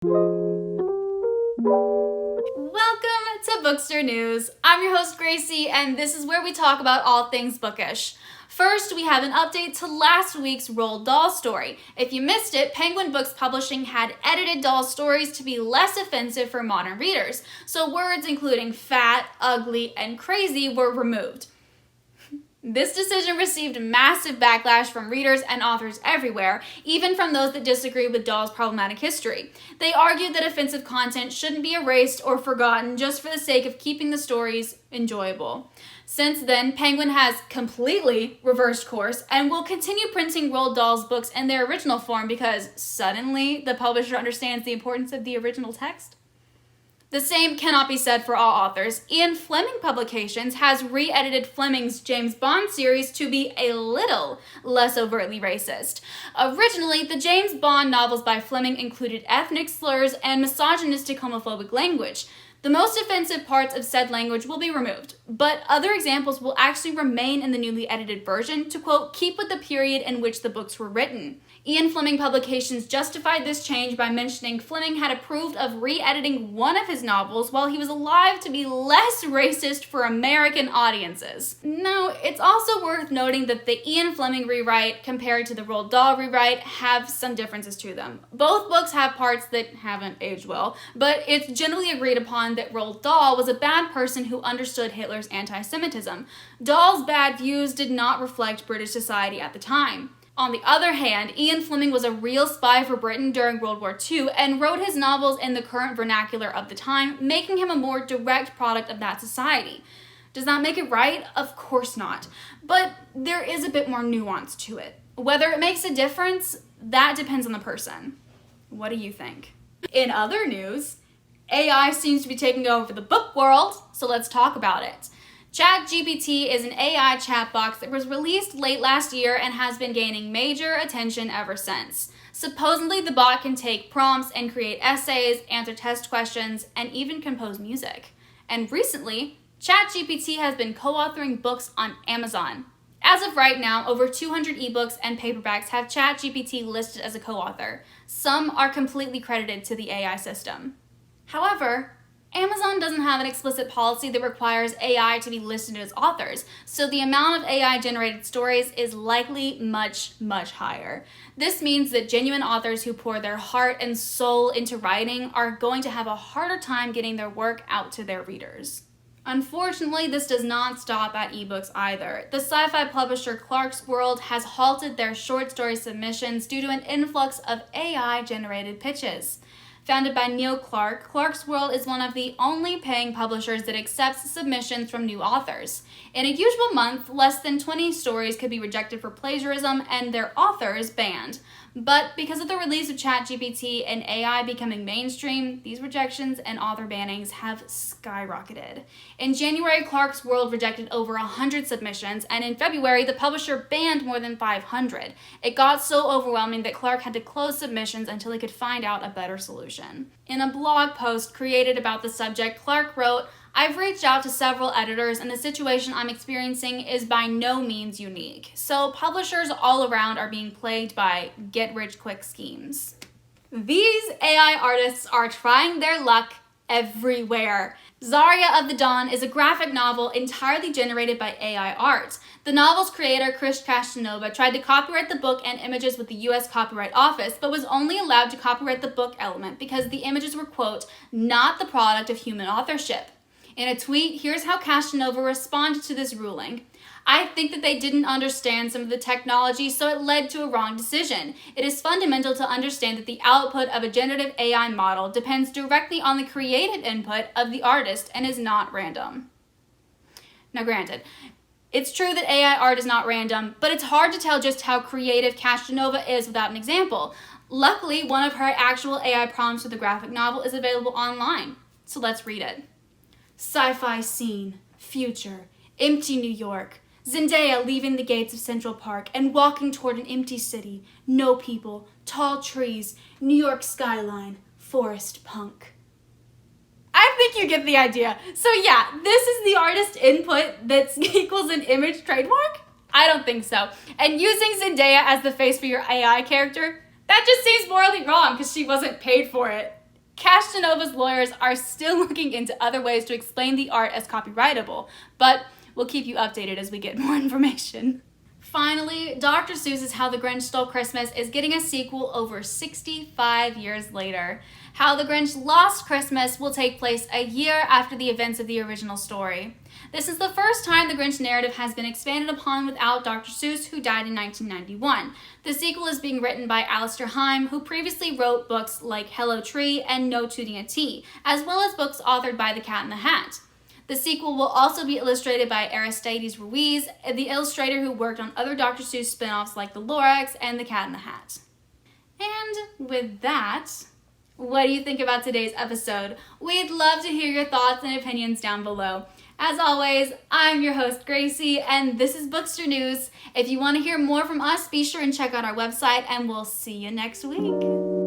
Welcome to Bookstr News. I'm your host Gracie, and this is where we talk about all things bookish. First, we have an update to last week's Roald Dahl story. If you missed it, Penguin Books Publishing had edited Dahl's stories to be less offensive for modern readers, so words including fat, ugly, and crazy were removed. This decision received massive backlash from readers and authors everywhere, even from those that disagree with Dahl's problematic history. They argued that offensive content shouldn't be erased or forgotten just for the sake of keeping the stories enjoyable. Since then, Penguin has completely reversed course and will continue printing Roald Dahl's books in their original form because suddenly the publisher understands the importance of the original text. The same cannot be said for all authors. Ian Fleming Publications has re-edited Fleming's James Bond series to be a little less overtly racist. Originally, the James Bond novels by Fleming included ethnic slurs and misogynistic homophobic language. The most offensive parts of said language will be removed, but other examples will actually remain in the newly edited version to, quote, keep with the period in which the books were written. Ian Fleming Publications justified this change by mentioning Fleming had approved of re-editing one of his novels while he was alive to be less racist for American audiences. Now, it's also worth noting that the Ian Fleming rewrite compared to the Roald Dahl rewrite have some differences to them. Both books have parts that haven't aged well, but it's generally agreed upon that Roald Dahl was a bad person who understood Hitler's anti-Semitism. Dahl's bad views did not reflect British society at the time. On the other hand, Ian Fleming was a real spy for Britain during World War II and wrote his novels in the current vernacular of the time, making him a more direct product of that society. Does that make it right? Of course not. But there is a bit more nuance to it. Whether it makes a difference, that depends on the person. What do you think? In other news, AI seems to be taking over the book world, so let's talk about it. ChatGPT is an AI chat box that was released late last year and has been gaining major attention ever since. Supposedly, the bot can take prompts and create essays, answer test questions, and even compose music. And recently, ChatGPT has been co-authoring books on Amazon. As of right now, over 200 ebooks and paperbacks have ChatGPT listed as a co-author. Some are completely credited to the AI system. However, Amazon doesn't have an explicit policy that requires AI to be listed as authors, so the amount of AI-generated stories is likely much, much higher. This means that genuine authors who pour their heart and soul into writing are going to have a harder time getting their work out to their readers. Unfortunately, this does not stop at ebooks either. The Sci-Fi Publisher Clarkesworld has halted their short story submissions due to an influx of AI-generated pitches. Founded by Neil Clark, Clarkesworld is one of the only paying publishers that accepts submissions from new authors. In a usual month, less than 20 stories could be rejected for plagiarism and their authors banned. But because of the release of ChatGPT and AI becoming mainstream, these rejections and author bannings have skyrocketed. In January, Clarkesworld rejected over 100 submissions, and in February, the publisher banned more than 500. It got so overwhelming that Clark had to close submissions until he could find out a better solution. In a blog post created about the subject, Clark wrote, "I've reached out to several editors and the situation I'm experiencing is by no means unique. So publishers all around are being plagued by get-rich-quick schemes." These AI artists are trying their luck everywhere. Zarya of the Dawn is a graphic novel entirely generated by AI art. The novel's creator, Chris Castanova, tried to copyright the book and images with the US Copyright Office, but was only allowed to copyright the book element because the images were, quote, not the product of human authorship. In a tweet, here's how Castanova responded to this ruling. "I think that they didn't understand some of the technology, so it led to a wrong decision. It is fundamental to understand that the output of a generative AI model depends directly on the creative input of the artist and is not random." Now granted, it's true that AI art is not random, but it's hard to tell just how creative Castanova is without an example. Luckily, one of her actual AI prompts for the graphic novel is available online, so let's read it. Sci-fi scene, future, empty New York. Zendaya leaving the gates of Central Park and walking toward an empty city. No people, tall trees, New York skyline, forest punk. I think you get the idea. So yeah, this is the artist input that equals an image trademark? I don't think so. And using Zendaya as the face for your AI character, that just seems morally wrong because she wasn't paid for it. Castanova's lawyers are still looking into other ways to explain the art as copyrightable, but we'll keep you updated as we get more information. Finally, Dr. Seuss's How the Grinch Stole Christmas is getting a sequel over 65 years later. How the Grinch Lost Christmas will take place a year after the events of the original story. This is the first time the Grinch narrative has been expanded upon without Dr. Seuss, who died in 1991. The sequel is being written by Alistair Heim, who previously wrote books like Hello Tree and No Tooting a Tea, as well as books authored by The Cat in the Hat. The sequel will also be illustrated by Aristides Ruiz, the illustrator who worked on other Dr. Seuss spin-offs like The Lorax and The Cat in the Hat. And with that, what do you think about today's episode? We'd love to hear your thoughts and opinions down below. As always, I'm your host, Gracie, and this is Bookstr News. If you want to hear more from us, be sure and check out our website, and we'll see you next week.